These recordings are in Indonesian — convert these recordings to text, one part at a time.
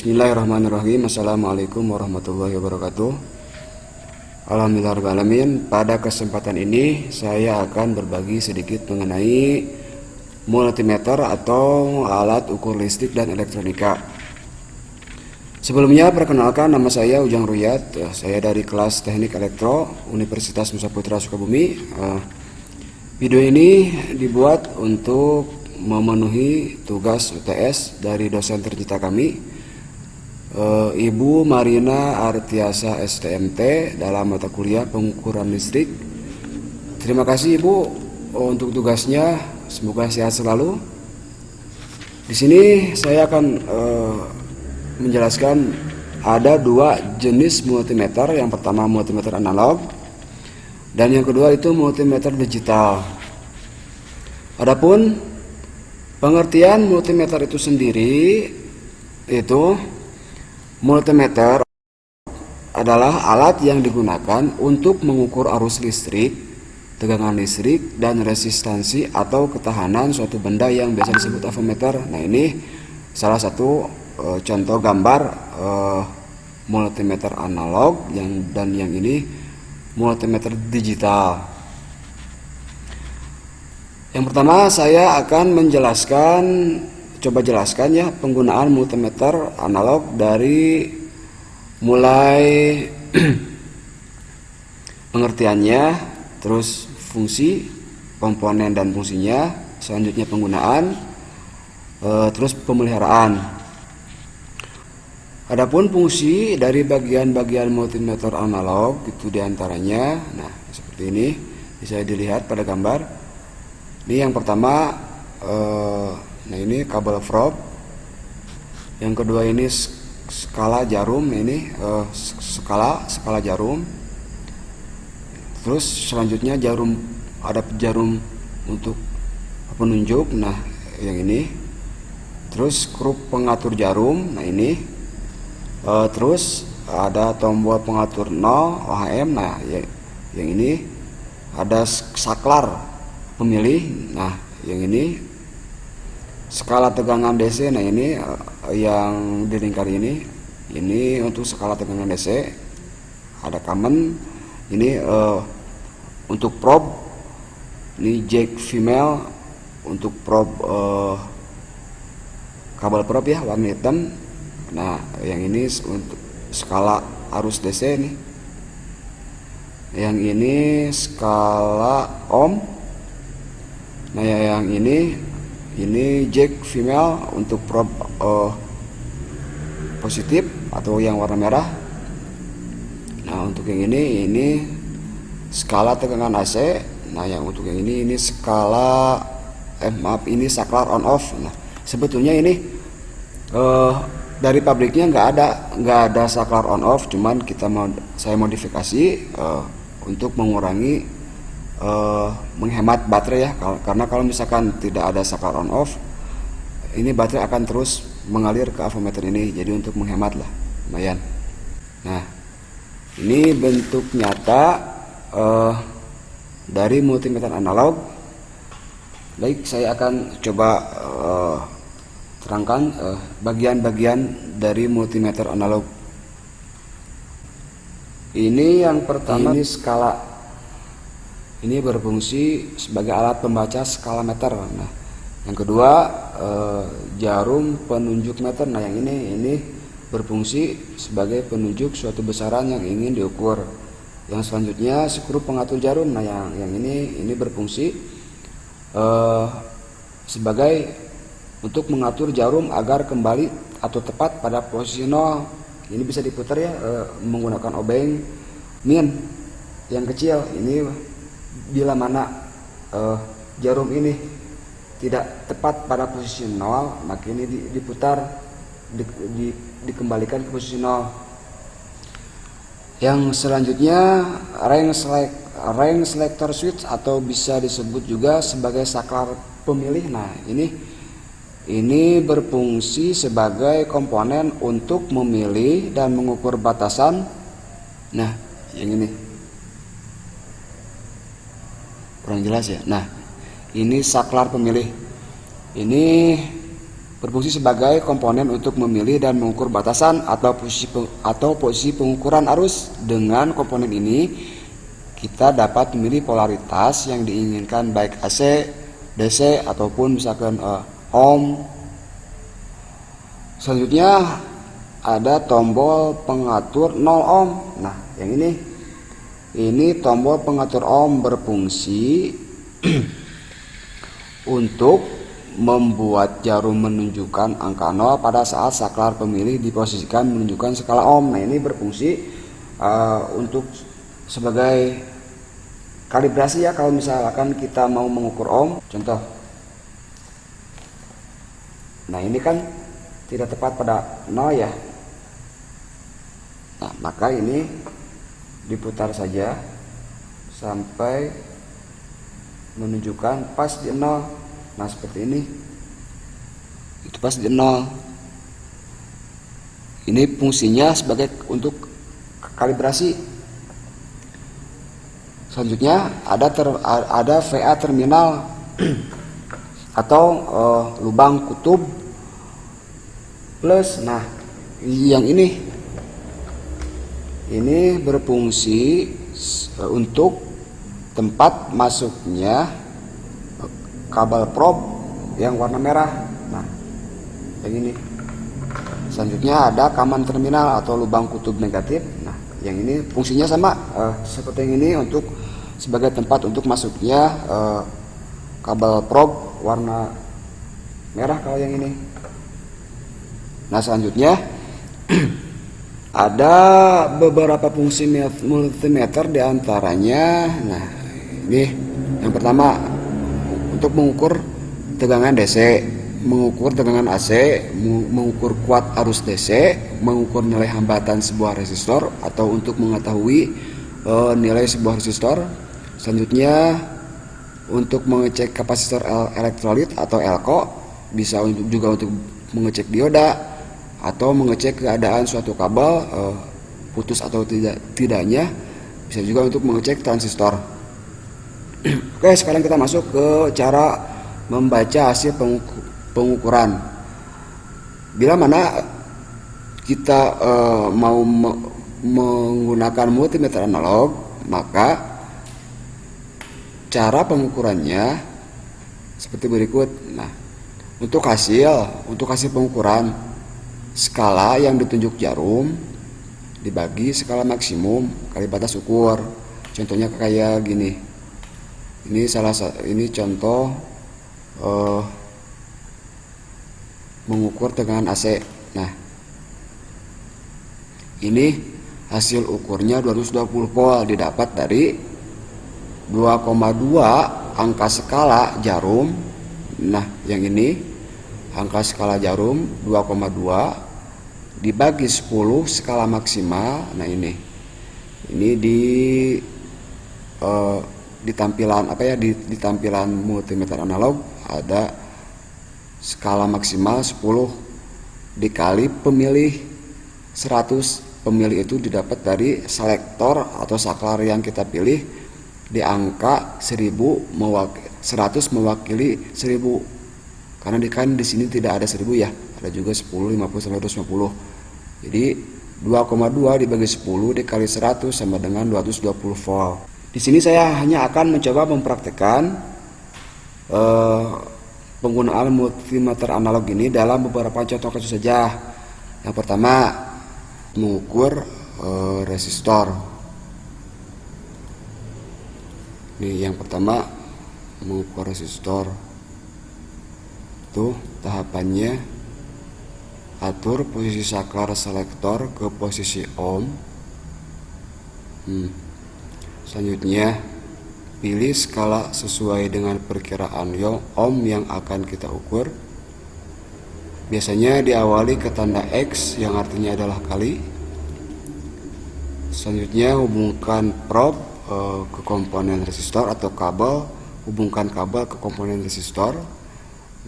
Bismillahirrahmanirrahim. Assalamualaikum warahmatullahi wabarakatuh. Alhamdulillahirrahmanirrahim. Pada kesempatan ini saya akan berbagi sedikit mengenai multimeter atau alat ukur listrik dan elektronika. Sebelumnya perkenalkan, nama saya Ujang Ruyat. Saya dari kelas Teknik Elektro Universitas Nusa Putra Sukabumi. Video ini dibuat untuk memenuhi tugas UTS dari dosen tercinta kami, Ibu Marina Artiasa STMT, dalam mata kuliah pengukuran listrik. Terima kasih Ibu untuk tugasnya, semoga sehat selalu. Di sini saya akan menjelaskan ada dua jenis multimeter. Yang pertama multimeter analog dan yang kedua itu multimeter digital. Adapun pengertian multimeter itu sendiri, itu multimeter adalah alat yang digunakan untuk mengukur arus listrik, tegangan listrik, dan resistansi atau ketahanan suatu benda yang biasa disebut avometer. Nah, ini salah satu contoh gambar multimeter analog, dan yang ini multimeter digital. Yang pertama saya akan coba jelaskan ya penggunaan multimeter analog dari mulai pengertiannya, terus fungsi, komponen dan fungsinya, selanjutnya penggunaan, terus pemeliharaan. Adapun fungsi dari bagian-bagian multimeter analog itu diantaranya, nah seperti ini bisa dilihat pada gambar. Ini yang pertama, nah ini kabel prob. Yang kedua ini skala jarum, ini skala jarum. Terus selanjutnya jarum, ada jarum untuk penunjuk, nah yang ini. Terus skrup pengatur jarum, nah ini. Terus ada tombol pengatur 0 OHM, nah yang ini. Ada saklar pemilih, nah yang ini. Skala tegangan DC, nah ini yang di lingkar ini untuk skala tegangan DC. Ada common, ini untuk probe, ini jack female untuk probe kabel probe ya, warna hitam. Nah yang ini untuk skala arus DC nih. Yang ini skala ohm. Nah yang ini jack female untuk probe positif atau yang warna merah. Nah untuk yang ini skala tegangan AC. Nah yang untuk yang ini skala ini saklar on off. Nah sebetulnya ini dari pabriknya nggak ada saklar on off, cuman saya modifikasi untuk mengurangi menghemat baterai ya, karena kalau misalkan tidak ada saklar on off, ini baterai akan terus mengalir ke avometer ini, jadi untuk menghemat lah lumayan. Nah ini bentuk nyata dari multimeter analog. Baik, saya akan coba terangkan bagian-bagian dari multimeter analog. Ini yang pertama, ini skala. Ini berfungsi sebagai alat pembaca skala meter. Nah, yang kedua jarum penunjuk meter. Nah, yang ini berfungsi sebagai penunjuk suatu besaran yang ingin diukur. Yang selanjutnya skrup pengatur jarum. Nah, yang ini berfungsi sebagai untuk mengatur jarum agar kembali atau tepat pada posisi 0. Ini bisa diputar ya menggunakan obeng min yang kecil. Ini bila mana jarum ini tidak tepat pada posisi 0, maka ini diputar, dikembalikan ke posisi 0. Yang selanjutnya range selector switch atau bisa disebut juga sebagai saklar pemilih. Nah ini berfungsi sebagai komponen untuk memilih dan mengukur batasan. Nah yang ini kurang jelas ya. Nah ini saklar pemilih. Ini berfungsi sebagai komponen untuk memilih dan mengukur batasan atau posisi pengukuran arus. Dengan komponen ini kita dapat memilih polaritas yang diinginkan, baik AC, DC ataupun misalkan ohm. Selanjutnya ada tombol pengatur 0 ohm. Nah, yang ini tombol pengatur ohm berfungsi untuk membuat jarum menunjukkan angka 0 pada saat saklar pemilih diposisikan menunjukkan skala ohm. Nah, ini berfungsi untuk sebagai kalibrasi ya, kalau misalkan kita mau mengukur ohm. Contoh, nah ini kan tidak tepat pada 0 ya. Nah, maka ini diputar saja sampai menunjukkan pas di 0. Nah, seperti ini, itu pas di 0. Ini fungsinya sebagai untuk kalibrasi. Selanjutnya ada VA terminal atau lubang kutub plus. Nah, yang ini berfungsi untuk tempat masuknya kabel probe yang warna merah. Nah, yang ini. Selanjutnya ada kaman terminal atau lubang kutub negatif. Nah, yang ini fungsinya sama seperti yang ini, untuk sebagai tempat untuk masuknya kabel probe warna merah kalau yang ini. Nah, selanjutnya ada beberapa fungsi multimeter diantaranya. Nah, ini yang pertama untuk mengukur tegangan DC, mengukur tegangan AC, mengukur kuat arus DC, mengukur nilai hambatan sebuah resistor atau untuk mengetahui nilai sebuah resistor. Selanjutnya untuk mengecek kapasitor elektrolit atau elko, bisa juga untuk mengecek dioda atau mengecek keadaan suatu kabel putus atau tidaknya, bisa juga untuk mengecek transistor. Oke, sekarang kita masuk ke cara membaca hasil pengukuran. Bila mana kita mau menggunakan multimeter analog, maka cara pengukurannya seperti berikut. Nah, untuk hasil pengukuran, skala yang ditunjuk jarum dibagi skala maksimum kali batas ukur. Contohnya kayak gini. Ini contoh mengukur tegangan AC. Nah, ini hasil ukurnya 220 volt, didapat dari 2,2 angka skala jarum. Nah, yang ini angka skala jarum 2,2 dibagi 10 skala maksimal. Nah, ini di tampilan di tampilan multimeter analog ada skala maksimal 10 dikali pemilih 100. Pemilih itu didapat dari selektor atau saklar yang kita pilih di angka 100 mewakili 1000. Karena di sini tidak ada 1000 ya, ada juga 10, 50 sampai 250. Jadi 2,2 dibagi 10 dikali 100 sama dengan 220 volt. Di sini saya hanya akan mencoba mempraktekkan penggunaan multimeter analog ini dalam beberapa contoh kasus saja. Yang pertama, mengukur resistor. Ini yang pertama, mengukur resistor. Tuh tahapannya, atur posisi saklar selektor ke posisi ohm. Selanjutnya, pilih skala sesuai dengan perkiraan ohm yang akan kita ukur. Biasanya diawali ke tanda X yang artinya adalah kali. Selanjutnya, hubungkan probe ke komponen resistor atau kabel, hubungkan kabel ke komponen resistor.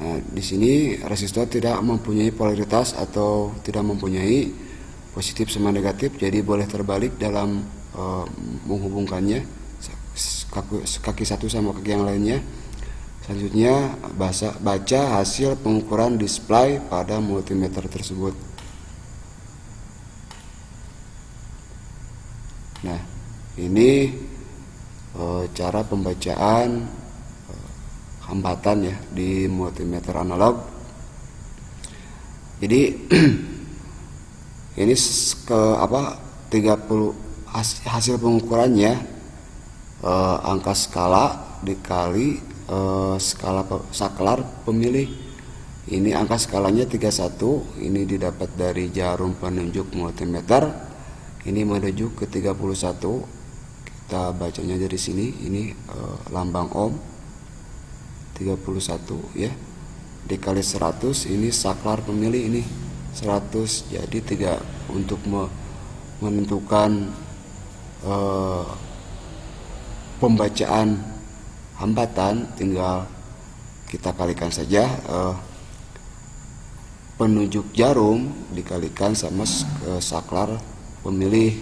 Nah, di sini resistor tidak mempunyai polaritas atau tidak mempunyai positif sama negatif, jadi boleh terbalik dalam menghubungkannya kaki satu sama kaki yang lainnya. Selanjutnya baca hasil pengukuran display pada multimeter tersebut. Nah, ini cara pembacaan hambatan ya di multimeter analog. Jadi ini 30 hasil pengukurannya, angka skala dikali saklar pemilih. Ini angka skalanya 31, ini didapat dari jarum penunjuk multimeter. Ini menuju ke 31. Kita bacanya dari sini, ini lambang ohm 31 ya. Dikali 100, ini saklar pemilih, ini 100. Jadi untuk menentukan pembacaan hambatan, tinggal kita kalikan saja penunjuk jarum dikalikan sama saklar pemilih.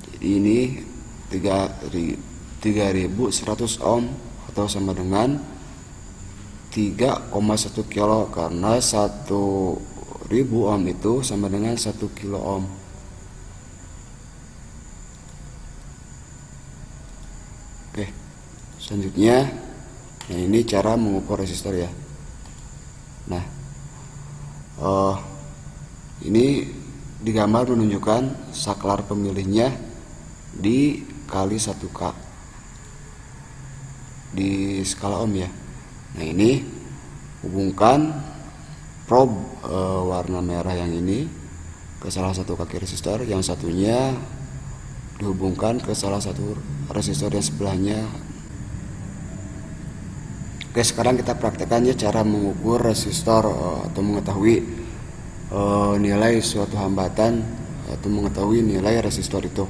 Jadi ini 3100 ohm atau sama dengan 3,1 kilo, karena 1000 ohm itu sama dengan 1 kilo ohm. Oke, selanjutnya, nah ini cara mengukur resistor ya. Nah, ini digambar menunjukkan saklar pemilihnya dikali 1K di skala ohm ya. Nah, ini hubungkan probe warna merah yang ini ke salah satu kaki resistor, yang satunya dihubungkan ke salah satu resistor yang sebelahnya. Oke, sekarang kita praktekkan ya cara mengukur resistor atau mengetahui nilai suatu hambatan atau mengetahui nilai resistor itu,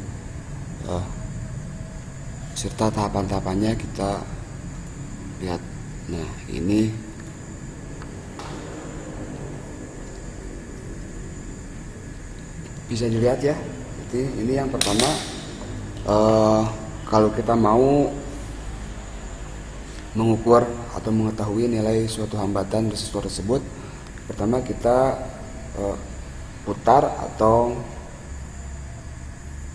serta tahapan-tahapannya kita lihat. Nah, ini bisa dilihat ya. Jadi ini yang pertama, kalau kita mau mengukur atau mengetahui nilai suatu hambatan resistor tersebut, pertama kita putar atau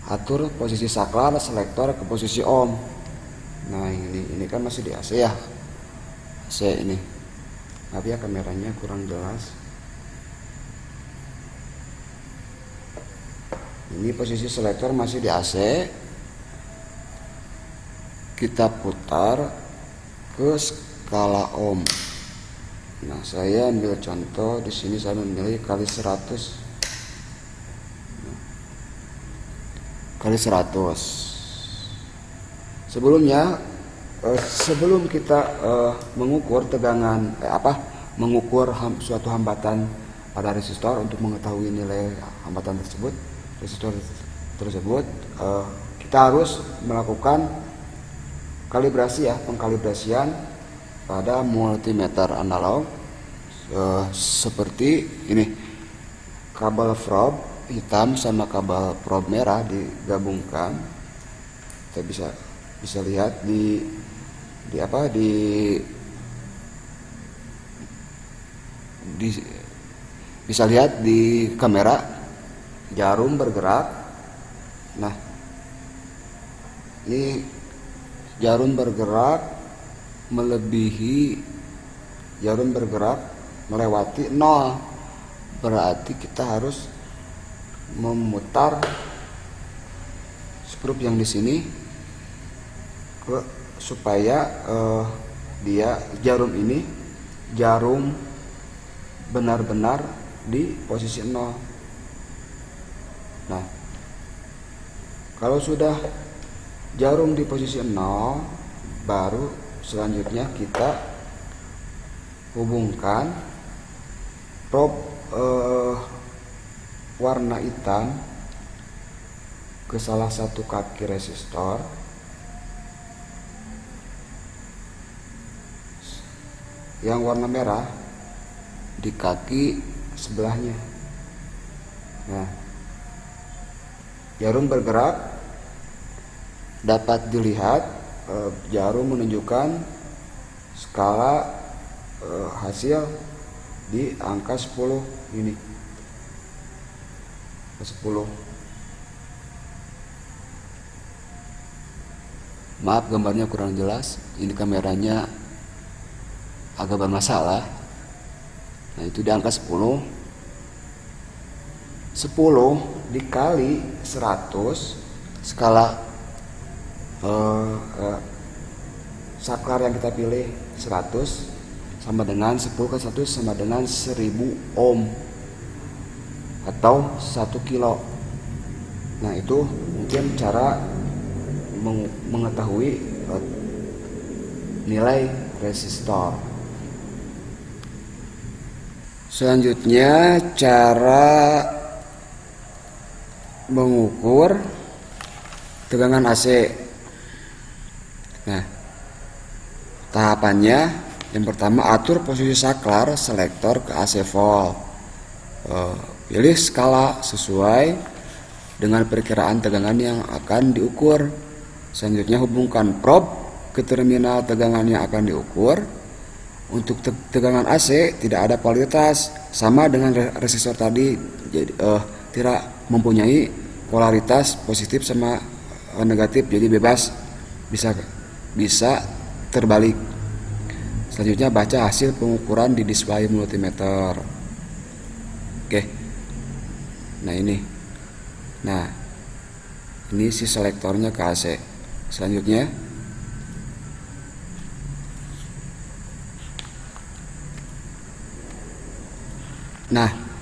atur posisi saklar selektor ke posisi ohm. Nah, ini kan masih di AC ya, AC ini. Maaf ya, kameranya kurang jelas. Ini posisi selektor masih di AC. Kita putar ke skala ohm. Nah, saya ambil contoh di sini, saya memilih kali 100. Kali 100. Sebelumnya, sebelum kita mengukur tegangan, mengukur suatu hambatan pada resistor untuk mengetahui nilai hambatan tersebut, resistor tersebut, kita harus melakukan kalibrasi ya, pengkalibrasian pada multimeter analog, seperti ini. Kabel probe hitam sama kabel probe merah digabungkan. Kita bisa lihat bisa lihat di kamera jarum bergerak. Nah, ini jarum bergerak melewati 0, berarti kita harus memutar skrup yang di sini supaya jarum benar-benar di posisi 0. Nah, kalau sudah jarum di posisi 0, baru selanjutnya kita hubungkan probe warna hitam ke salah satu kaki resistor. Yang warna merah di kaki sebelahnya. Nah, jarum bergerak, dapat dilihat jarum menunjukkan skala hasil di angka 10 ini, 10. Maaf gambarnya kurang jelas, ini kameranya agak bermasalah. Nah itu di angka 10 dikali 100 skala saklar yang kita pilih 100 sama dengan 10 ke 100 sama dengan 1000 ohm atau 1 kilo. Nah itu mungkin cara mengetahui nilai resistor. Selanjutnya cara mengukur tegangan AC. Nah, tahapannya yang pertama atur posisi saklar selektor ke AC volt. Pilih skala sesuai dengan perkiraan tegangan yang akan diukur. Selanjutnya hubungkan probe ke terminal tegangan yang akan diukur. Untuk tegangan AC tidak ada polaritas, sama dengan resistor tadi, jadi tidak mempunyai polaritas positif sama negatif, jadi bebas, bisa terbalik. Selanjutnya baca hasil pengukuran di display multimeter. Oke. Nah ini si selektornya ke AC. Selanjutnya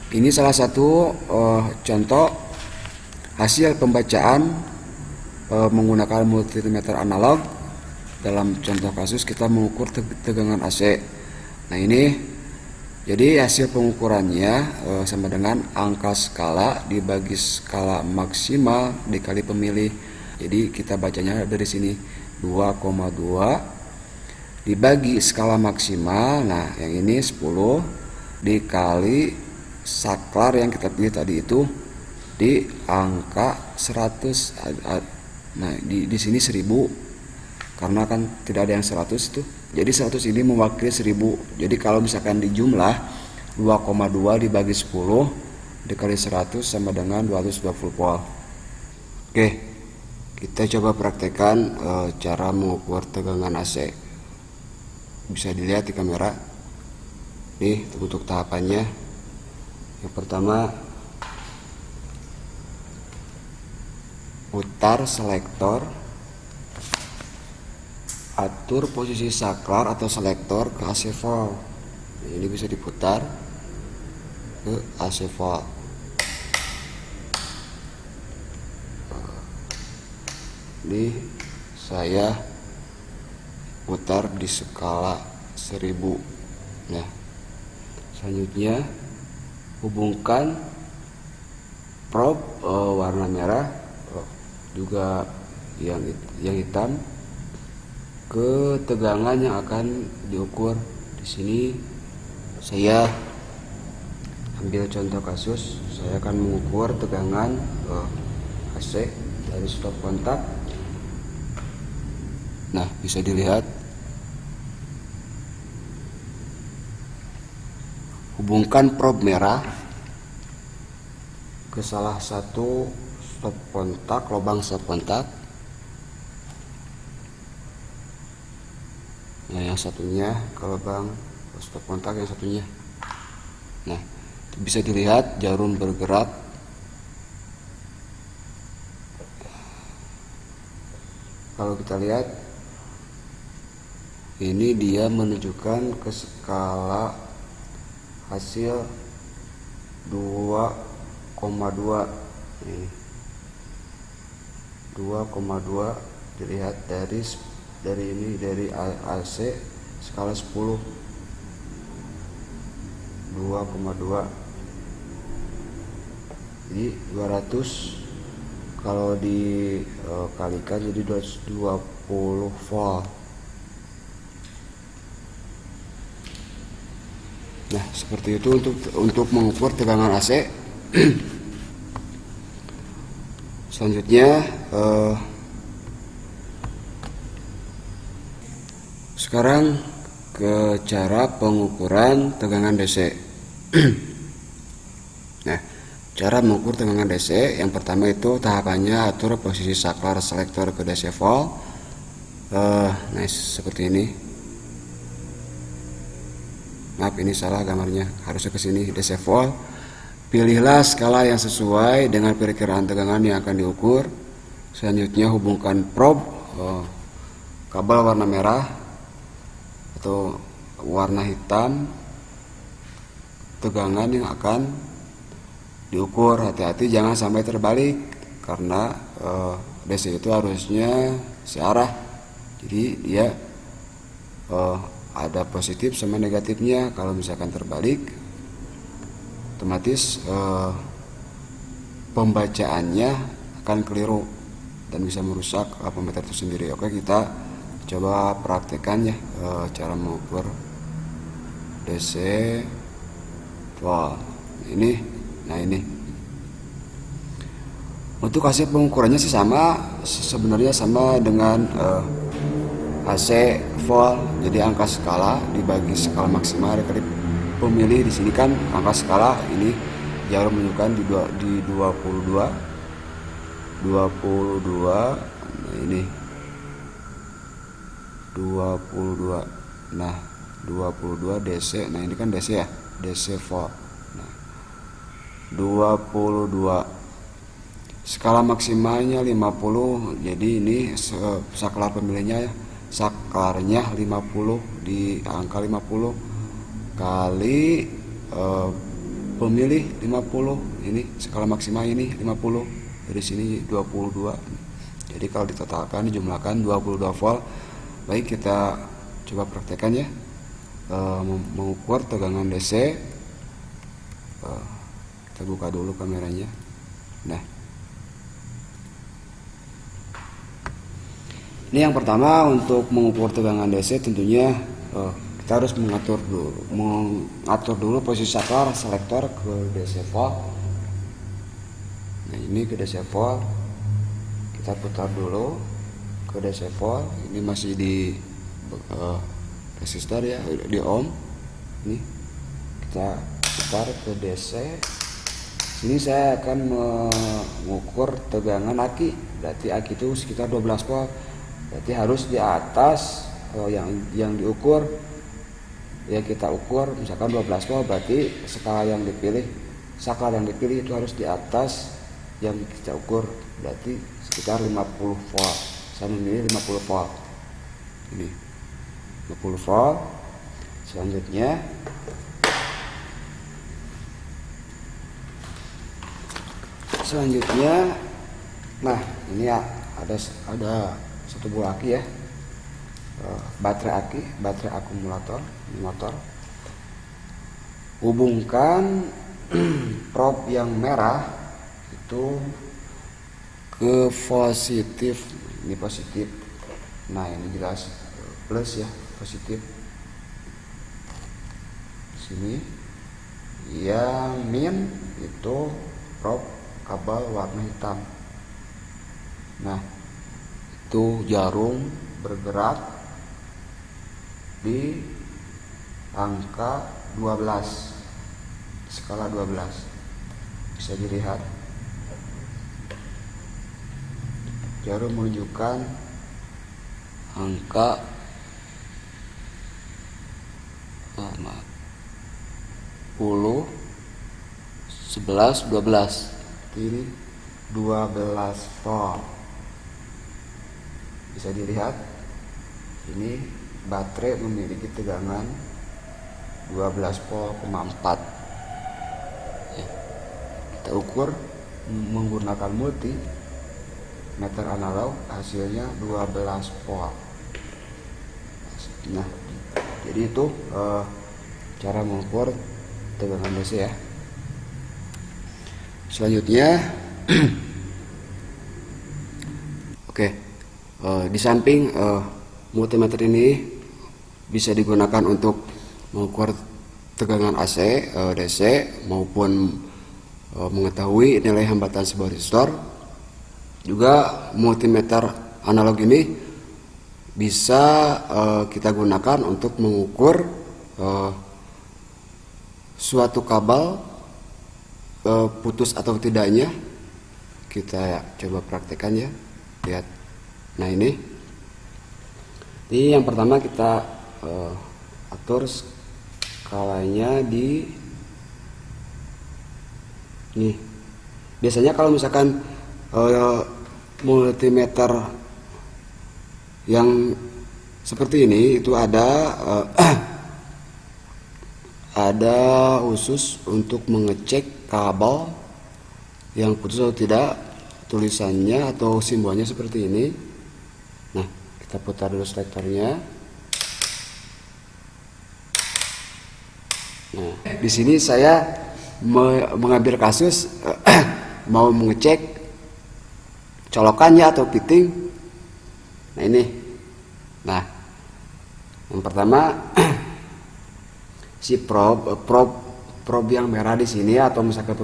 ini salah satu contoh hasil pembacaan menggunakan multimeter analog. Dalam contoh kasus kita mengukur tegangan AC. Nah ini jadi hasil pengukurannya sama dengan angka skala dibagi skala maksimal dikali pemilih. Jadi kita bacanya dari sini 2,2 dibagi skala maksimal. Nah yang ini 10 dikali saklar yang kita pilih tadi itu di angka 100. Nah di sini 1000 karena kan tidak ada yang 100 itu. Jadi 100 ini mewakili 1000. Jadi kalau misalkan dijumlah 2,2 dibagi 10 dikali 100 sama dengan 220 volt. Oke. Kita coba praktekkan cara mengukur tegangan AC. Bisa dilihat di kamera. Nih untuk tahapannya. Yang pertama putar selektor, atur posisi saklar atau selektor ke AC volt. Ini bisa diputar ke AC volt. Ini saya putar di skala 1000. Nah selanjutnya hubungkan probe warna merah juga yang hitam ke tegangan yang akan diukur. Di sini saya ambil contoh kasus, saya akan mengukur tegangan AC dari stop kontak. Nah bisa dilihat hubungkan probe merah ke salah satu stop kontak, lubang stop kontak. Nah yang satunya ke lubang stop kontak yang satunya. Nah bisa dilihat jarum bergerak. Kalau kita lihat ini dia menunjukkan ke skala hasil 2,2. Ini 2,2 dilihat dari ini dari AC skala 10 2,2. Jadi 200 kalau dikalikan jadi 220 volt. Nah seperti itu untuk mengukur tegangan AC. Selanjutnya sekarang ke cara pengukuran tegangan DC. Nah, cara mengukur tegangan DC yang pertama itu tahapannya atur posisi saklar selektor ke DC volt. Nah, seperti ini. Maaf, ini salah gambarnya, harusnya ke sini DC volt. Pilihlah skala yang sesuai dengan perkiraan tegangan yang akan diukur. Selanjutnya hubungkan probe kabel warna merah atau warna hitam tegangan yang akan diukur. Hati-hati jangan sampai terbalik karena DC itu harusnya searah, jadi dia ada positif sama negatifnya. Kalau misalkan terbalik otomatis pembacaannya akan keliru dan bisa merusak ammeter itu sendiri. Oke, kita coba praktekkan ya cara mengukur DC volt ini. Nah, ini untuk hasil pengukurannya sih sama, sebenarnya sama dengan AC volt. Jadi angka skala dibagi skala maksimal kali pemilih. Di sini kan angka skala ini jarum menunjukkan di 22. Nah, ini 22. Nah, 22 DC. Nah, ini kan DC ya, DC volt. Nah, 22 skala maksimalnya 50. Jadi ini saklar pemilihnya, saklarnya 50 di angka 50 kali pemilih 50. Ini skala maksimal ini 50. Dari sini 22. Jadi kalau ditotalkan dijumlahkan 22 volt. Baik, kita coba praktekkan ya mengukur tegangan DC. Kita buka dulu kameranya. Nah, ini yang pertama untuk mengukur tegangan DC tentunya kita harus mengatur dulu posisi saklar selektor ke DC volt. Nah, ini ke DC volt, kita putar dulu ke DC volt. Ini masih di resistor ya, di ohm. Ini kita putar ke DC. Sini saya akan mengukur tegangan aki. Berarti aki itu sekitar 12 volt. Berarti harus di atas yang diukur. Ya, kita ukur misalkan 12 volt, berarti saklar yang dipilih itu harus di atas yang kita ukur, berarti sekitar 50 volt. Saya memilih 50 volt. Ini 50 volt. Selanjutnya nah, ini ya ada satu buah aki ya, baterai akumulator motor. Hubungkan probe yang merah itu ke positif. Ini positif. Nah, ini jelas plus ya, positif. Sini yang min itu probe kabel warna hitam. Nah, itu jarum bergerak di angka 12, skala 12. Bisa dilihat jarum menunjukkan angka 10, 11, 12. Ini 12 volt. Bisa dilihat ini baterai memiliki tegangan 12 volt, 4. Ya, kita ukur menggunakan multimeter analog, hasilnya 12 volt. Nah, jadi itu cara mengukur tegangan DC ya. Selanjutnya oke, di samping multimeter ini bisa digunakan untuk mengukur tegangan AC, DC maupun mengetahui nilai hambatan sebuah resistor. Juga multimeter analog ini bisa kita gunakan untuk mengukur suatu kabel putus atau tidaknya. Kita coba praktekkan ya, lihat. Nah ini yang pertama kita atur skalanya di nih. Biasanya kalau misalkan multimeter yang seperti ini itu ada ada khusus untuk mengecek kabel yang putus atau tidak, tulisannya atau simbolnya seperti ini. Nah, kita putar dulu selektornya. Nah, di sini saya mengambil kasus mau mengecek colokannya atau fitting. Nah ini, nah yang pertama si prob yang merah di sini, atau misalkan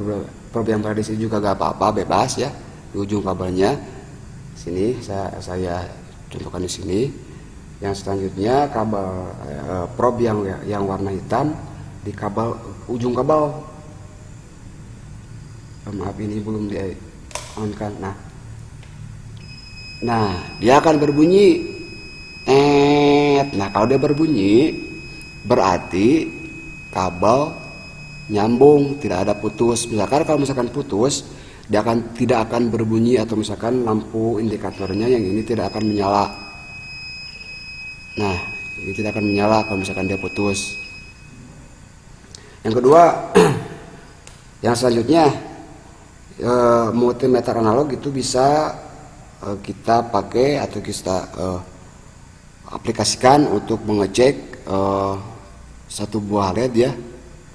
prob yang merah di sini juga gak apa-apa, bebas ya, di ujung kabelnya. Sini saya contohkan di sini. Yang selanjutnya kabel prob yang warna hitam di kabel ujung kabel. Maaf, ini belum di on-kan. Nah dia akan berbunyi. Nah kalau dia berbunyi berarti kabel nyambung, tidak ada putus. Misalkan kalau misalkan putus, dia tidak akan berbunyi, atau misalkan lampu indikatornya yang ini tidak akan menyala. Nah ini tidak akan menyala kalau misalkan dia putus. Yang kedua, yang selanjutnya, multimeter analog itu bisa kita pakai atau kita aplikasikan untuk mengecek satu buah LED ya,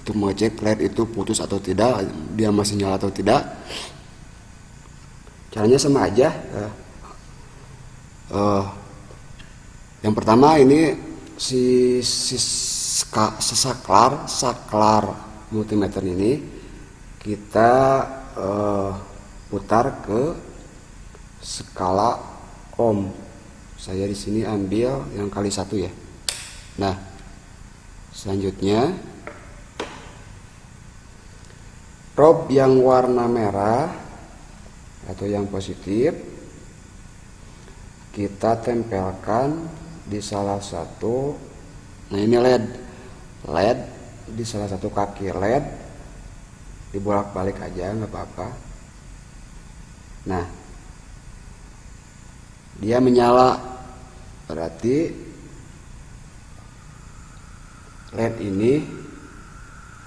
untuk mengecek LED itu putus atau tidak, dia masih nyala atau tidak. Caranya sama aja. Yang pertama ini si saklar multimeter ini kita putar ke skala ohm. Saya di sini ambil yang kali 1 ya. Nah, selanjutnya prob yang warna merah atau yang positif kita tempelkan di salah satu. Nah ini LED di salah satu kaki LED, dibolak-balik aja nggak apa-apa. Nah dia menyala, berarti LED ini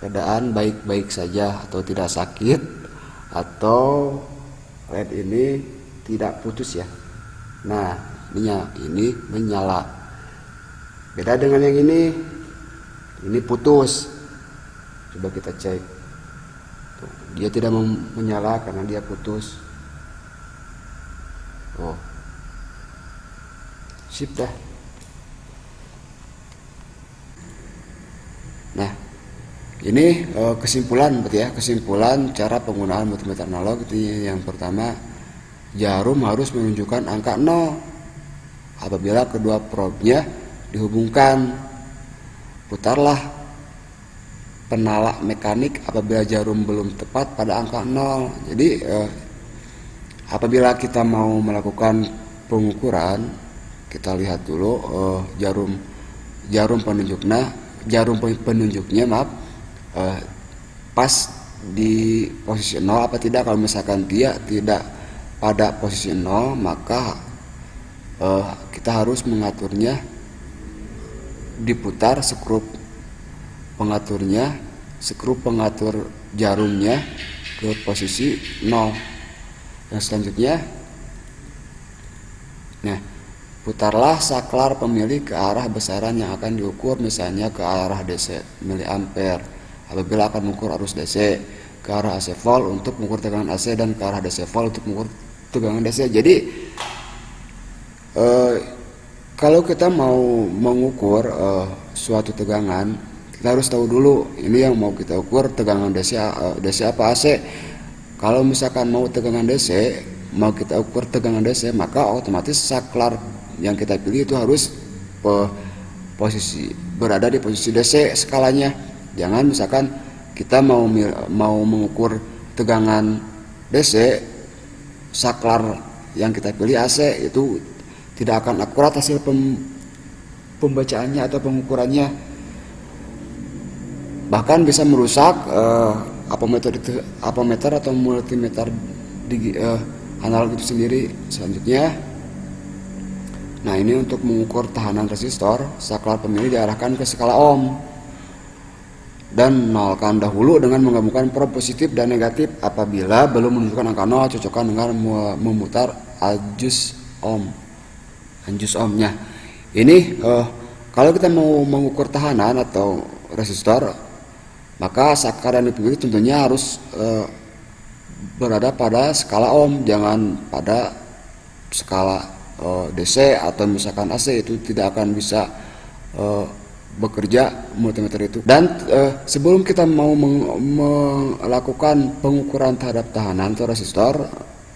keadaan baik-baik saja atau tidak sakit, atau LED ini tidak putus ya. Nah ini menyala, beda dengan yang ini putus. Coba kita cek, dia tidak menyala karena dia putus. Oh, sip dah. Nah ini kesimpulan berarti ya, kesimpulan cara penggunaan multimeter analog itu. Yang pertama, jarum harus menunjukkan angka 0 apabila kedua probnya dihubungkan. Putarlah penala mekanik apabila jarum belum tepat pada angka 0. Jadi apabila kita mau melakukan pengukuran, kita lihat dulu jarum penunjuknya pas di posisi 0 apa tidak. Kalau misalkan dia tidak pada posisi 0, maka kita harus mengaturnya, diputar skrup pengaturnya, skrup pengatur jarumnya ke posisi 0. Yang selanjutnya, nah putarlah saklar pemilih ke arah besaran yang akan diukur, misalnya ke arah DC miliampere apabila akan mengukur arus DC, ke arah AC volt untuk mengukur tegangan AC, dan ke arah DC volt untuk mengukur tegangan DC. Jadi kalau kita mau mengukur suatu tegangan, kita harus tahu dulu ini yang mau kita ukur tegangan DC apa AC. Kalau misalkan mau tegangan DC, mau kita ukur tegangan DC, maka otomatis saklar yang kita pilih itu harus berada di posisi DC skalanya. Jangan misalkan kita mau mengukur tegangan DC, saklar yang kita pilih AC, itu tidak akan akurat hasil pembacaannya atau pengukurannya, bahkan bisa merusak apometer atau multimeter analog itu sendiri. Selanjutnya, nah ini untuk mengukur tahanan resistor, saklar pemilih diarahkan ke skala ohm dan nolkan dahulu dengan menggabungkan probe positif dan negatif. Apabila belum menunjukkan angka 0, cocokkan dengan memutar ajus ohmnya. Ini kalau kita mau mengukur tahanan atau resistor, maka saklar yang dipilih tentunya harus berada pada skala ohm, jangan pada skala DC atau misalkan AC. Itu tidak akan bisa bekerja multimeter itu. Dan sebelum kita mau melakukan pengukuran terhadap tahanan atau resistor,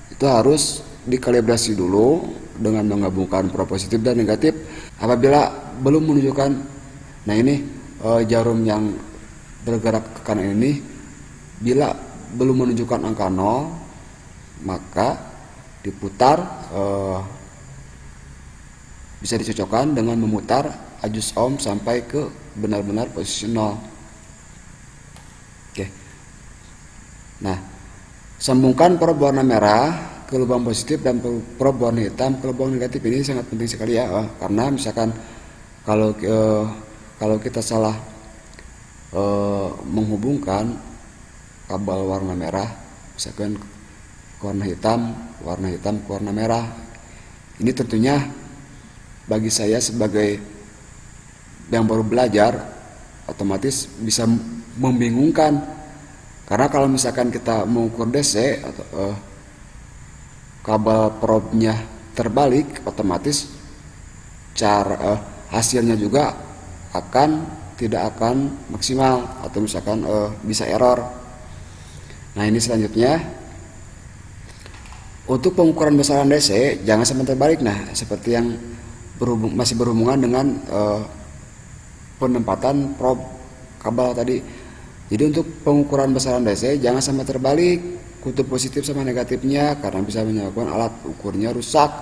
itu harus dikalibrasi dulu dengan menggabungkan probe positif dan negatif. Apabila belum menunjukkan, nah ini jarum yang bergerak ke kanan ini, bila belum menunjukkan angka 0, maka diputar, bisa dicocokkan dengan memutar ajus ohm sampai ke benar-benar posisi 0. Oke. Nah, sambungkan probe warna merah ke lubang positif dan probe warna hitam ke lubang negatif. Ini sangat penting sekali ya, karena misalkan kalau kita salah menghubungkan kabel warna merah, misalkan ke warna hitam ke warna merah, ini tentunya bagi saya sebagai yang baru belajar otomatis bisa membingungkan, karena kalau misalkan kita mengukur DC atau kabel probe-nya terbalik, otomatis cara hasilnya juga tidak akan maksimal atau misalkan bisa error. Nah ini selanjutnya untuk pengukuran besaran DC jangan sampai terbalik. Nah seperti yang masih berhubungan dengan penempatan probe kabel tadi. Jadi untuk pengukuran besaran DC jangan sampai terbalik kutub positif sama negatifnya, karena bisa menyebabkan alat ukurnya rusak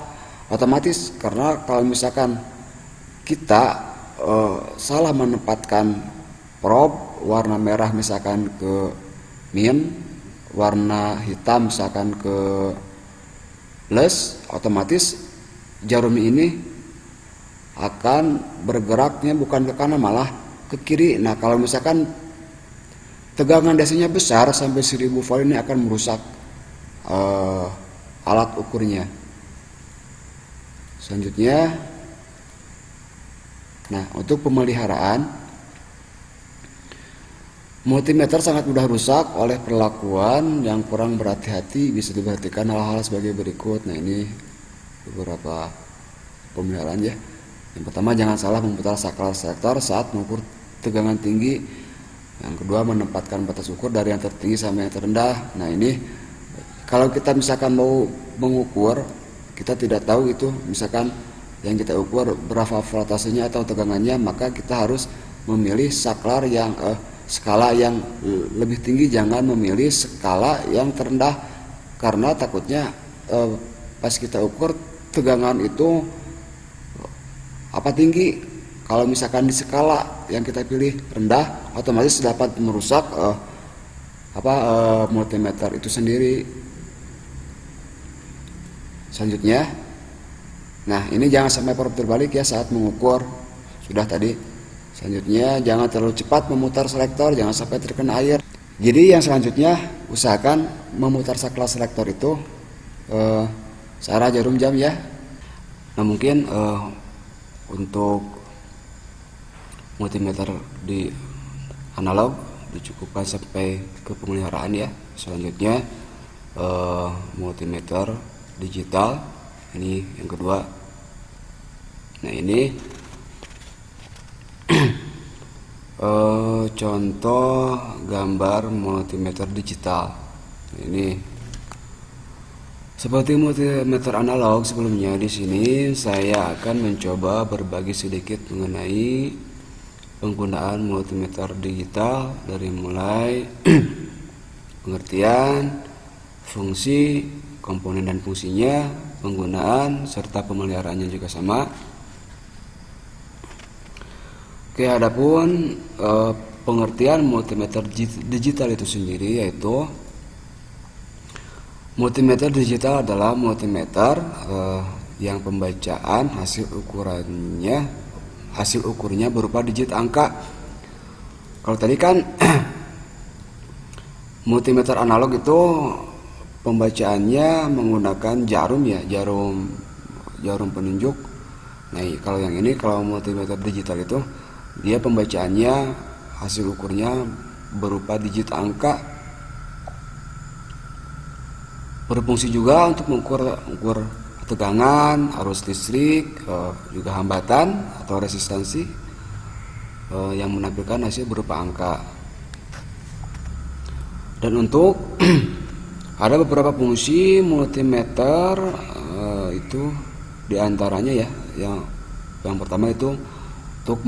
otomatis. Karena kalau misalkan kita salah menempatkan probe warna merah misalkan ke min, warna hitam misalkan ke plus, otomatis jarum ini akan bergeraknya bukan ke kanan malah ke kiri. Nah kalau misalkan tegangan DC-nya besar sampai 1000 volt, ini akan merusak alat ukurnya. Selanjutnya, nah untuk pemeliharaan multimeter sangat mudah rusak oleh perlakuan yang kurang berhati-hati. Bisa diperhatikan hal-hal sebagai berikut. Nah ini beberapa pemeliharaan ya. Yang pertama, jangan salah memutar saklar selektor saat mengukur tegangan tinggi. Yang kedua, menempatkan batas ukur dari yang tertinggi sampai yang terendah. Nah ini kalau kita misalkan mau mengukur, kita tidak tahu itu misalkan yang kita ukur berapa voltasenya atau tegangannya, maka kita harus memilih saklar yang skala yang lebih tinggi, jangan memilih skala yang terendah, karena takutnya pas kita ukur tegangan itu tinggi. Kalau misalkan di skala yang kita pilih rendah, otomatis dapat merusak multimeter itu sendiri. Selanjutnya, nah ini jangan sampai probe terbalik ya saat mengukur. Sudah tadi. Selanjutnya, jangan terlalu cepat memutar selektor, jangan sampai terkena air. Jadi yang selanjutnya, usahakan memutar saklar selektor itu searah jarum jam ya. Nah mungkin untuk multimeter di analog dicukupkan sampai ke pemeliharaan ya. Selanjutnya multimeter digital, ini yang kedua. Nah ini contoh gambar multimeter digital. Ini Seperti multimeter analog sebelumnya, di sini saya akan mencoba berbagi sedikit mengenai penggunaan multimeter digital dari mulai pengertian, fungsi, komponen dan fungsinya, penggunaan serta pemeliharaannya juga sama. Oke, adapun pengertian multimeter digital itu sendiri yaitu multimeter digital adalah multimeter yang pembacaan hasil ukurnya berupa digit angka. Kalau tadi kan multimeter analog itu pembacaannya menggunakan jarum ya, jarum penunjuk. Nah, kalau yang ini, kalau multimeter digital itu dia pembacaannya hasil ukurnya berupa digit angka. Berfungsi juga untuk mengukur tegangan, arus listrik, juga hambatan atau resistansi yang menampilkan hasil berupa angka. Dan untuk ada beberapa fungsi multimeter itu diantaranya ya, yang pertama itu untuk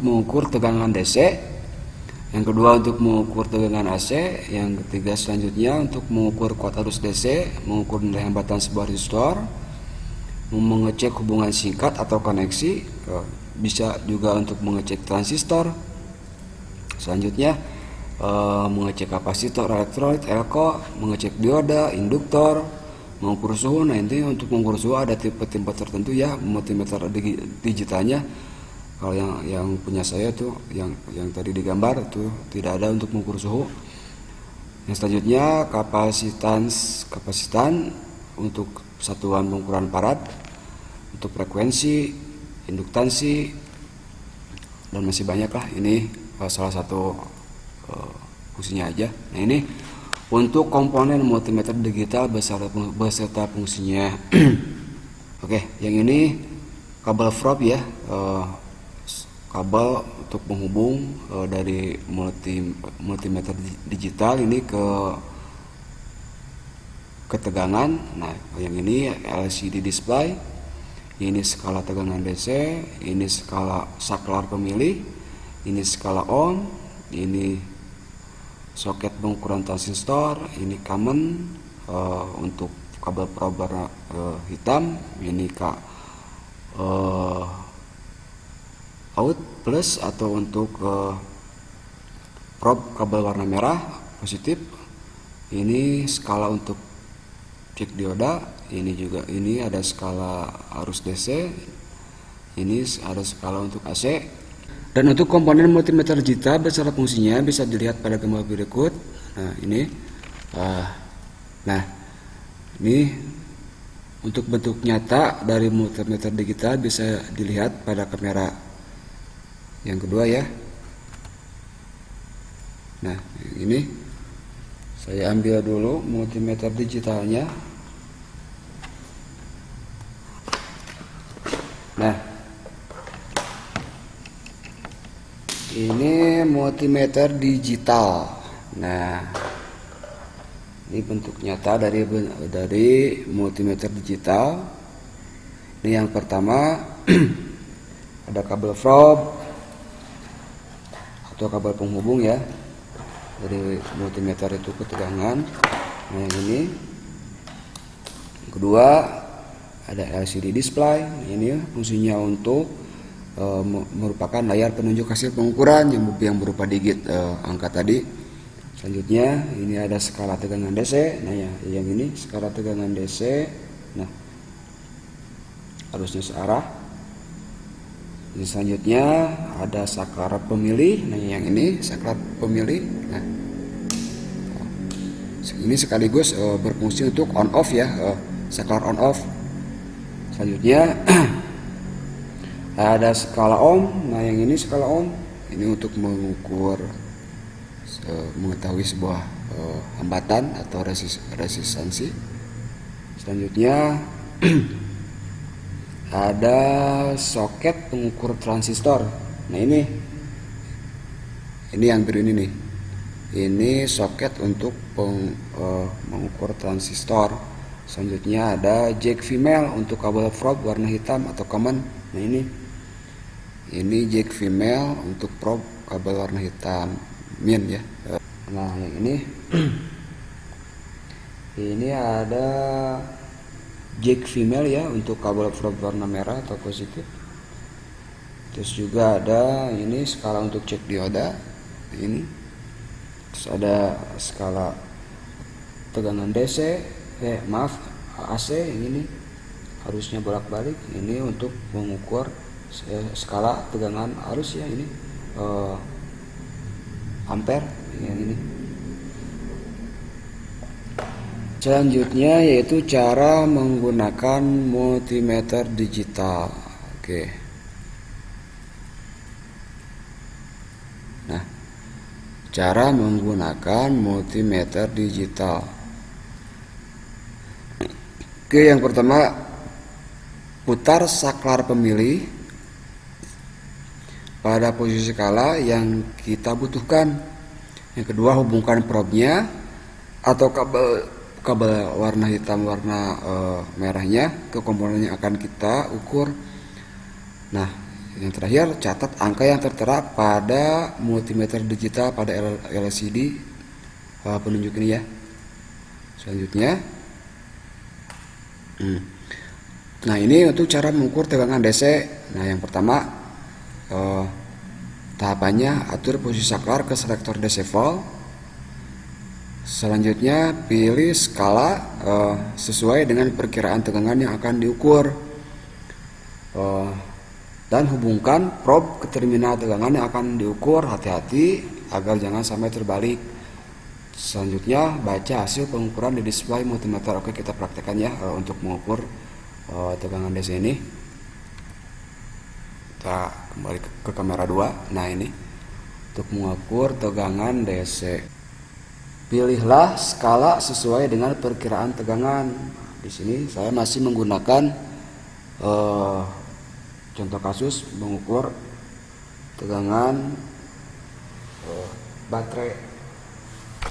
mengukur tegangan DC. Yang kedua untuk mengukur tegangan AC, yang ketiga selanjutnya untuk mengukur kuat arus DC, mengukur nilai hambatan sebuah resistor, mengecek hubungan singkat atau koneksi, bisa juga untuk mengecek transistor. Selanjutnya mengecek kapasitor, elektrolit, elko, mengecek dioda, induktor, mengukur suhu. Nah, ini untuk mengukur suhu ada tipe-tipe tertentu ya multimeter digitalnya. Kalau yang punya saya tuh yang tadi digambar itu tidak ada untuk mengukur suhu. Yang selanjutnya kapasitan untuk satuan pengukuran farad, untuk frekuensi, induktansi, dan masih banyak lah. Ini salah satu fungsinya aja. Nah, ini untuk komponen multimeter digital beserta fungsinya. Oke, yang ini kabel prob ya. Kabel untuk menghubung dari multimeter digital ini ke tegangan. Nah, yang ini LCD display, ini skala tegangan DC, ini skala saklar pemilih, ini skala ohm, ini soket pengukuran transistor, ini common untuk kabel prob warna hitam, ini out plus atau untuk prob kabel warna merah positif. Ini skala untuk cek dioda, ini ada skala arus DC, ini ada skala untuk AC. Dan untuk komponen multimeter digital beserta fungsinya bisa dilihat pada gambar berikut. Nah, ini untuk bentuk nyata dari multimeter digital bisa dilihat pada kamera yang kedua ya. Nah, ini saya ambil dulu multimeter digitalnya. Nah, ini multimeter digital. Nah, ini bentuk nyata dari multimeter digital. Ini yang pertama ada kabel prob atau kabel penghubung ya dari multimeter itu ke tegangan. Nah, yang ini. Yang kedua ada LCD display. Ini fungsinya untuk merupakan layar penunjuk hasil pengukuran yang berupa digit angka tadi. Selanjutnya ini ada skala tegangan DC. Nah, yang ini skala tegangan DC. Nah, arusnya searah. Ini selanjutnya ada saklar pemilih. Nah, yang ini saklar pemilih. Nah, ini sekaligus berfungsi untuk on off ya, saklar on off. Selanjutnya ada skala ohm. Nah, yang ini skala ohm. Ini untuk mengukur mengetahui sebuah hambatan atau resistansi. Selanjutnya ada soket pengukur transistor. Nah, ini yang biru ini nih. Ini soket untuk mengukur transistor. Selanjutnya ada jack female untuk kabel probe warna hitam atau common. Nah ini jack female untuk probe kabel warna hitam min ya. Nah yang ini ini ada jack female ya untuk kabel probe warna merah atau positif. Terus juga ada ini skala untuk cek dioda ini. Terus ada skala tegangan DC, AC yang ini harusnya bolak-balik. Ini untuk mengukur skala tegangan arus ya ini ampere yang ini. Selanjutnya yaitu cara menggunakan multimeter digital. Oke. Nah, cara menggunakan multimeter digital. Oke, yang pertama putar saklar pemilih pada posisi skala yang kita butuhkan. Yang kedua, hubungkan probe-nya atau kabel warna hitam warna merahnya ke komponen yang akan kita ukur. Nah, yang terakhir, catat angka yang tertera pada multimeter digital pada LCD penunjuk ini ya. Selanjutnya, nah ini untuk cara mengukur tegangan DC. Nah yang pertama, tahapannya atur posisi saklar ke selektor DC volt. Selanjutnya pilih skala sesuai dengan perkiraan tegangan yang akan diukur. Dan hubungkan probe ke terminal tegangan yang akan diukur. Hati-hati agar jangan sampai terbalik. Selanjutnya baca hasil pengukuran di display multimeter. Oke, kita praktekkan ya untuk mengukur tegangan DC ini. Kita kembali ke kamera 2. Nah ini untuk mengukur tegangan DC. Pilihlah skala sesuai dengan perkiraan tegangan. Di sini saya masih menggunakan contoh kasus mengukur tegangan baterai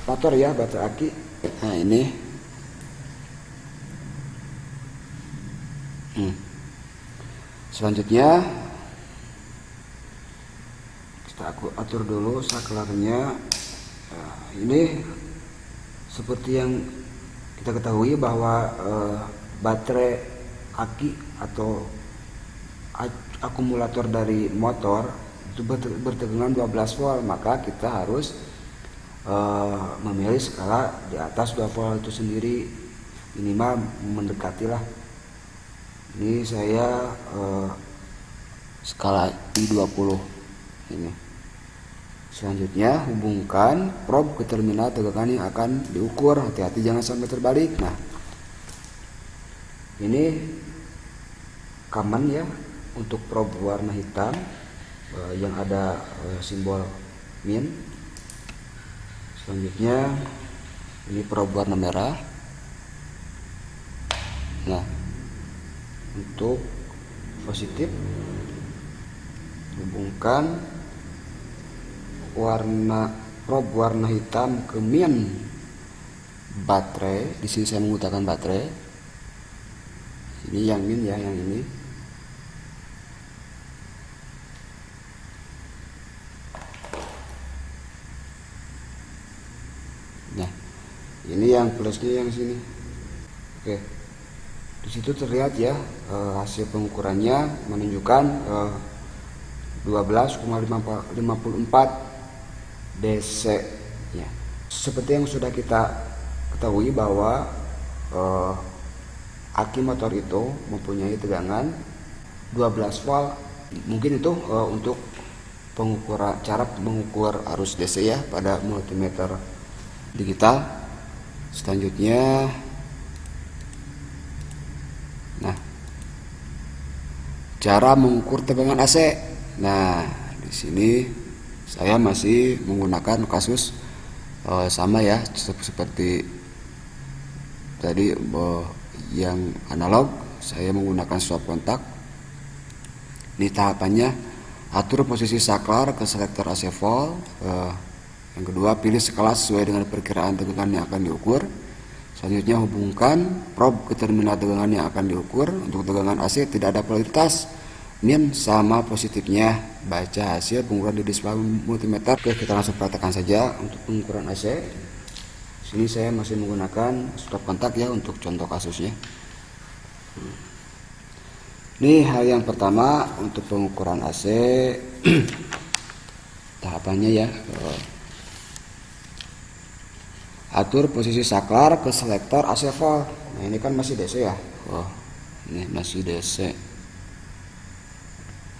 motor ya, baterai aki. Nah ini selanjutnya kita atur dulu saklarnya. Nah, ini seperti yang kita ketahui bahwa baterai aki atau akumulator dari motor itu bertegangan 12 volt, maka kita harus memilih skala di atas 2 volt itu sendiri, minimal mendekatilah. Ini saya skala I20 ini. Selanjutnya hubungkan probe ke terminal tegangan yang akan diukur. Hati-hati jangan sampai terbalik. Nah ini common ya untuk probe warna hitam yang ada simbol min. Selanjutnya ini probe warna merah. Nah untuk positif hubungkan probe warna hitam ke min baterai. Di sini saya menggunakan baterai. Ini yang min ya, yang ini. Nah, ini yang plusnya yang sini. Oke. Di situ terlihat ya hasil pengukurannya menunjukkan 12,54 DC ya. Seperti yang sudah kita ketahui bahwa aki motor itu mempunyai tegangan 12 volt. Mungkin itu untuk pengukuran, cara mengukur arus DC ya pada multimeter digital. Selanjutnya, nah, cara mengukur tegangan AC. Nah, di sini saya masih menggunakan kasus sama ya seperti tadi yang analog. Saya menggunakan swap kontak. Ini tahapannya, atur posisi saklar ke selektor AC volt. Yang kedua, pilih skala sesuai dengan perkiraan tegangan yang akan diukur. Selanjutnya, hubungkan probe ke terminal tegangan yang akan diukur. Untuk tegangan AC tidak ada polaritas, min sama positifnya. Baca hasil pengukuran di display multimeter. Oke, kita langsung praktekkan saja untuk pengukuran AC. Sini saya masih menggunakan stop kontak ya untuk contoh kasusnya. Ini hal yang pertama untuk pengukuran AC. Tahapannya ya. Atur posisi saklar ke selektor AC volt. Nah, ini kan masih DC ya. Ini masih DC.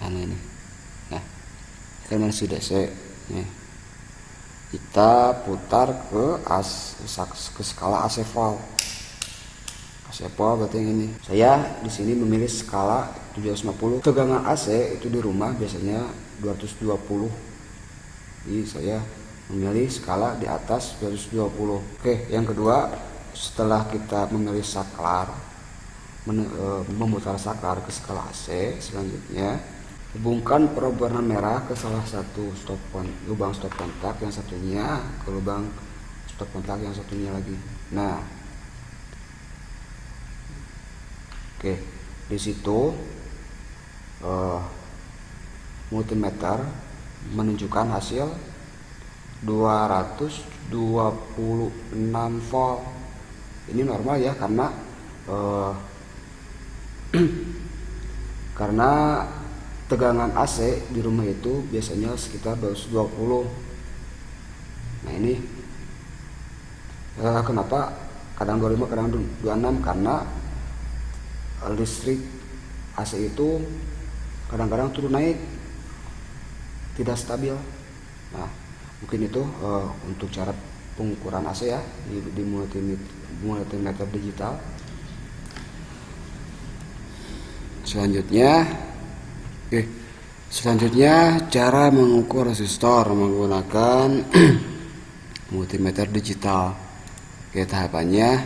Ini. Nah, kan masih DC. Nih. Kita putar ke skala AC volt. AC volt berarti yang ini. Saya di sini memilih skala 750. Tegangan AC itu di rumah biasanya 220. Jadi saya memilih skala di atas 220. Oke, yang kedua, setelah kita memilih saklar, memutar saklar ke skala AC, selanjutnya hubungkan probe warna merah ke salah satu lubang stop kontak, yang satunya ke lubang stop kontak yang satunya lagi. Nah, oke, di situ multimeter menunjukkan hasil 226 volt. Ini normal ya, karena tegangan AC di rumah itu biasanya sekitar 220. Nah, ini kenapa kadang 25 kadang 26, karena listrik AC itu kadang-kadang turun naik, tidak stabil. Nah, mungkin itu untuk cara pengukuran AC ya di multimeter digital. Selanjutnya cara mengukur resistor menggunakan multimeter digital. Oke, tahapannya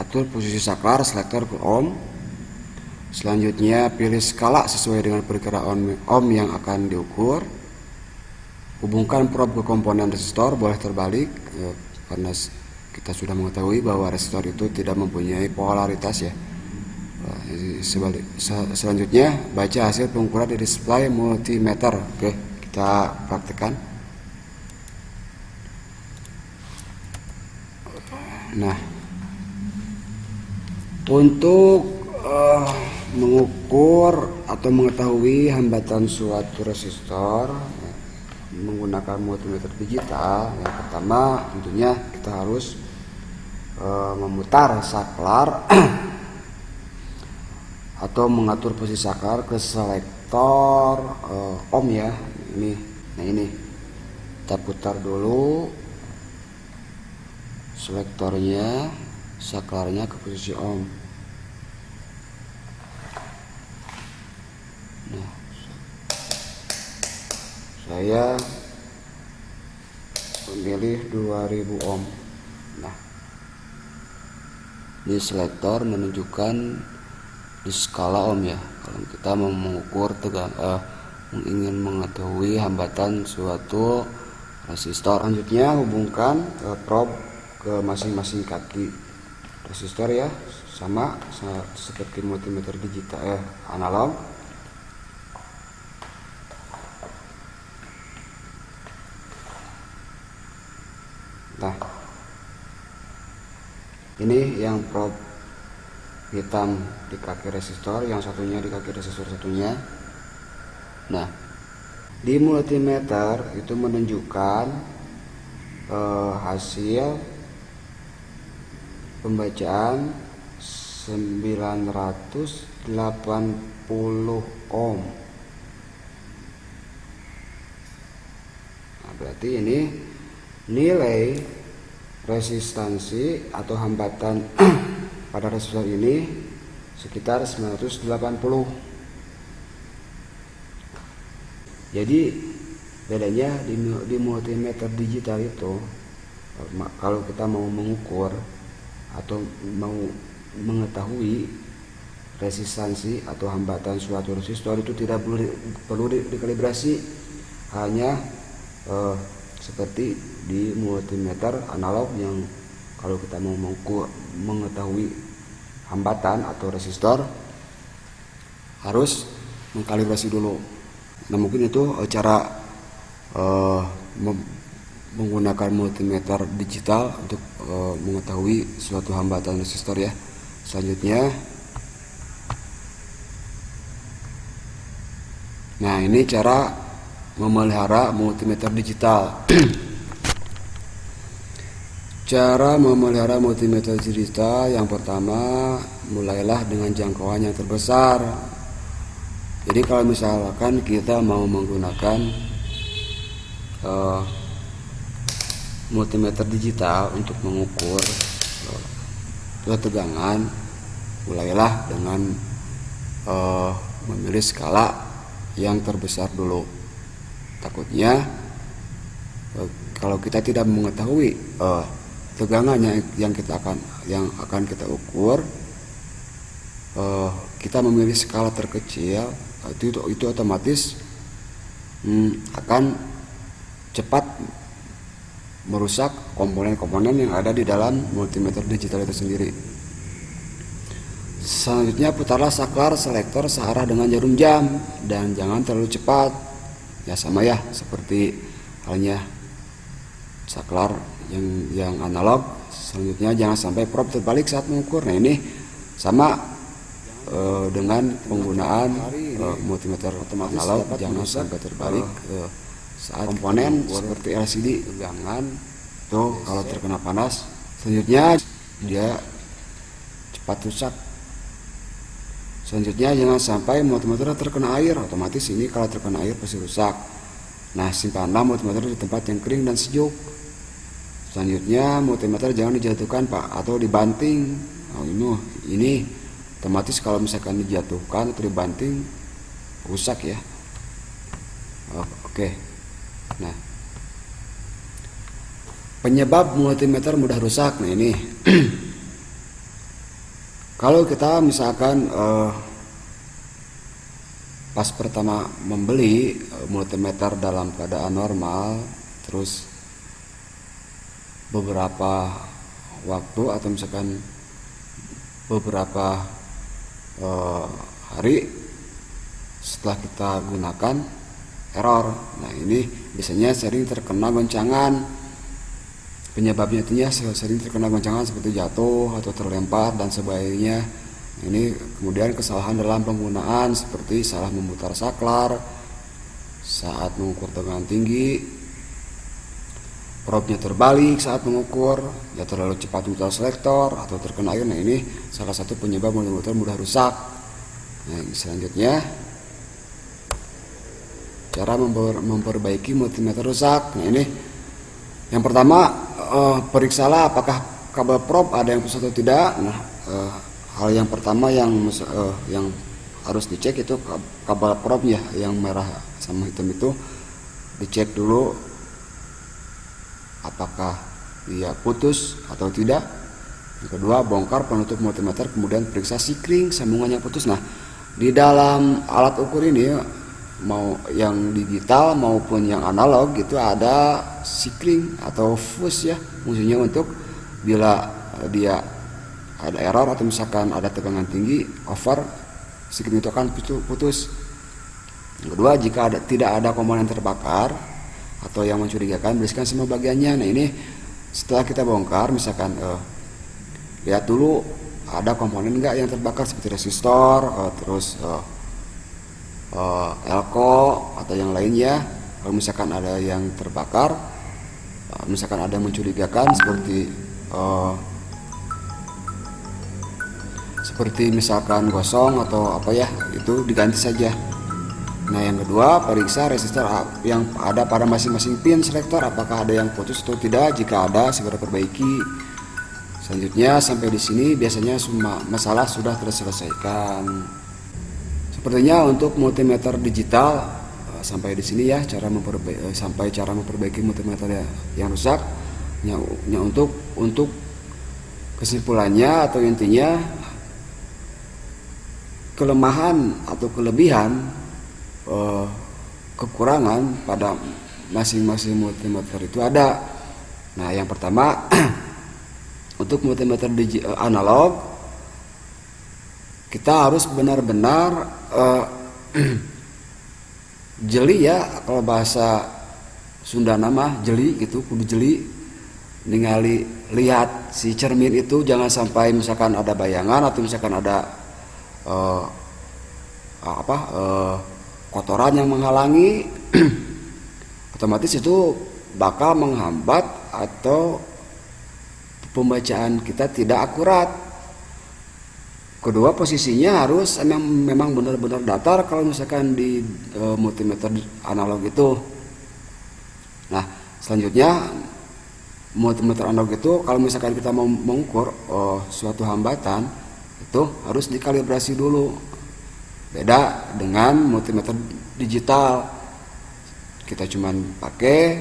atur posisi saklar selektor ke ohm. Selanjutnya pilih skala sesuai dengan perkiraan ohm yang akan diukur. Hubungkan probe ke komponen resistor, boleh terbalik karena kita sudah mengetahui bahwa resistor itu tidak mempunyai polaritas ya. Selanjutnya baca hasil pengukuran di display multimeter. Oke, kita praktekkan. Nah, untuk mengukur atau mengetahui hambatan suatu resistor menggunakan multimeter digital, yang pertama tentunya kita harus memutar saklar atau mengatur posisi saklar ke selektor ohm ya. Nah ini kita putar dulu selektornya, saklarnya ke posisi ohm. Nah, saya memilih 2000 ohm. Nah, ini selektor menunjukkan di skala ohm ya. Kalau kita mau mengukur ingin mengetahui hambatan suatu resistor. Selanjutnya hubungkan probe ke masing-masing kaki resistor ya, sama seperti multimeter digital analog. Nah, ini yang probe hitam di kaki resistor, yang satunya di kaki resistor satunya. Nah, di multimeter itu menunjukkan hasil pembacaan 980 ohm. Nah, berarti ini nilai resistansi atau hambatan pada resistor ini sekitar 980. Jadi bedanya di multimeter digital itu, kalau kita mau mengukur atau mau mengetahui resistansi atau hambatan suatu resistor, itu tidak perlu dikalibrasi, hanya seperti di multimeter analog yang kalau kita mau mengetahui hambatan atau resistor harus mengkalibrasi dulu. Nah mungkin itu cara menggunakan multimeter digital untuk mengetahui suatu hambatan resistor ya. Selanjutnya, nah ini cara memelihara multimeter digital. Cara memelihara multimeter digital yang pertama, mulailah dengan jangkauan yang terbesar. Jadi kalau misalkan kita mau menggunakan multimeter digital untuk mengukur tegangan, mulailah dengan memilih skala yang terbesar dulu. Takutnya kalau kita tidak mengetahui tegangannya yang akan kita ukur, kita memilih skala terkecil, itu otomatis akan cepat merusak komponen-komponen yang ada di dalam multimeter digital itu sendiri. Selanjutnya, putarlah saklar selektor searah dengan jarum jam dan jangan terlalu cepat. Ya sama ya seperti halnya saklar yang analog. Selanjutnya, jangan sampai probe terbalik saat mengukur. Nah ini sama dengan penggunaan multimeter analog, jangan sampai terbalik saat komponen seperti LCD tegangan tuh kalau terkena panas. Selanjutnya dia cepat rusak. Selanjutnya, jangan sampai multimeter terkena air. Otomatis ini kalau terkena air pasti rusak. Nah, simpanlah multimeter di tempat yang kering dan sejuk. Selanjutnya, multimeter jangan dijatuhkan Pak atau dibanting. Ini otomatis kalau misalkan dijatuhkan atau dibanting rusak ya. Oke. Nah, penyebab multimeter mudah rusak. Nah ini kalau kita misalkan pas pertama membeli multimeter dalam keadaan normal, terus beberapa waktu atau misalkan beberapa hari setelah kita gunakan error. Nah ini biasanya sering terkena goncangan. Penyebabnya itu ya sering terkena goncangan seperti jatuh atau terlempar dan sebagainya. Ini kemudian kesalahan dalam penggunaan seperti salah memutar saklar saat mengukur tegangan tinggi, probe-nya terbalik saat mengukur, ya terlalu cepat memutar selektor atau terkena air. Nah ini salah satu penyebab multimeter mudah rusak. Nah selanjutnya, cara memperbaiki multimeter rusak. Nah ini yang pertama, periksalah apakah kabel probe ada yang putus atau tidak. Nah hal yang pertama yang harus dicek itu kabel probe-nya yang merah sama hitam itu dicek dulu apakah dia putus atau tidak. Yang kedua, bongkar penutup multimeter, kemudian periksa sikring sambungannya putus. Nah di dalam alat ukur ini mau yang digital maupun yang analog itu ada sikring atau fuse ya, fungsinya untuk bila dia ada error atau misalkan ada tegangan tinggi over, sikring itu akan putus. Yang kedua, jika tidak ada komponen terbakar atau yang mencurigakan, bersihkan semua bagiannya. Nah ini setelah kita bongkar, misalkan lihat dulu ada komponen enggak yang terbakar seperti resistor, terus elko atau yang lainnya. Kalau misalkan ada yang terbakar, misalkan ada yang mencurigakan seperti misalkan gosong atau apa ya, itu diganti saja. Nah yang kedua, periksa resistor yang ada pada masing-masing pin selektor apakah ada yang putus atau tidak. Jika ada, segera perbaiki. Selanjutnya, sampai di sini biasanya semua masalah sudah terselesaikan. Sepertinya untuk multimeter digital sampai di sini ya, cara memperbaiki multimeter yang rusak. Untuk kesimpulannya atau intinya, kelemahan atau kelebihan kekurangan pada masing-masing multimeter itu ada. Nah, yang pertama untuk multimeter analog kita harus benar-benar jeli ya, kalau bahasa Sunda nama jeli gitu, kudu jeli ningali lihat si cermin itu, jangan sampai misalkan ada bayangan atau misalkan ada kotoran yang menghalangi otomatis itu bakal menghambat atau pembacaan kita tidak akurat. Kedua, posisinya harus memang benar-benar datar kalau misalkan di multimeter analog itu. Nah, selanjutnya multimeter analog itu kalau misalkan kita mau mengukur suatu hambatan itu harus dikalibrasi dulu. Beda dengan multimeter digital, kita cuman pakai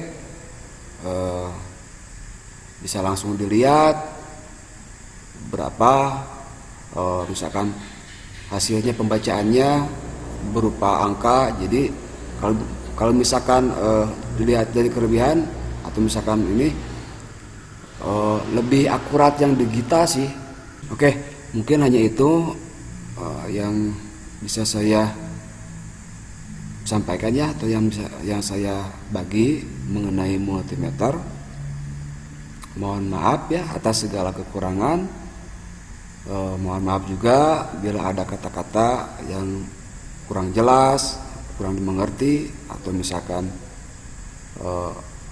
bisa langsung dilihat berapa misalkan hasilnya, pembacaannya berupa angka. Jadi kalau misalkan dilihat dari kelebihan atau misalkan ini lebih akurat yang digital sih. Oke, mungkin hanya itu yang bisa saya sampaikan ya, atau yang saya bagi mengenai multimeter. Mohon maaf ya atas segala kekurangan. Mohon maaf juga bila ada kata-kata yang kurang jelas, kurang dimengerti, atau misalkan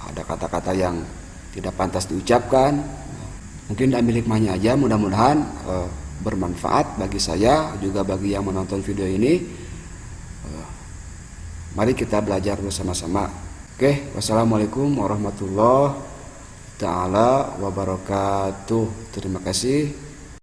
ada kata-kata yang tidak pantas diucapkan. Mungkin ambil hikmahnya aja, mudah-mudahan bermanfaat bagi saya juga bagi yang menonton video ini. Mari kita belajar bersama-sama. Oke, wassalamualaikum warahmatullahi taala wabarakatuh. Terima kasih.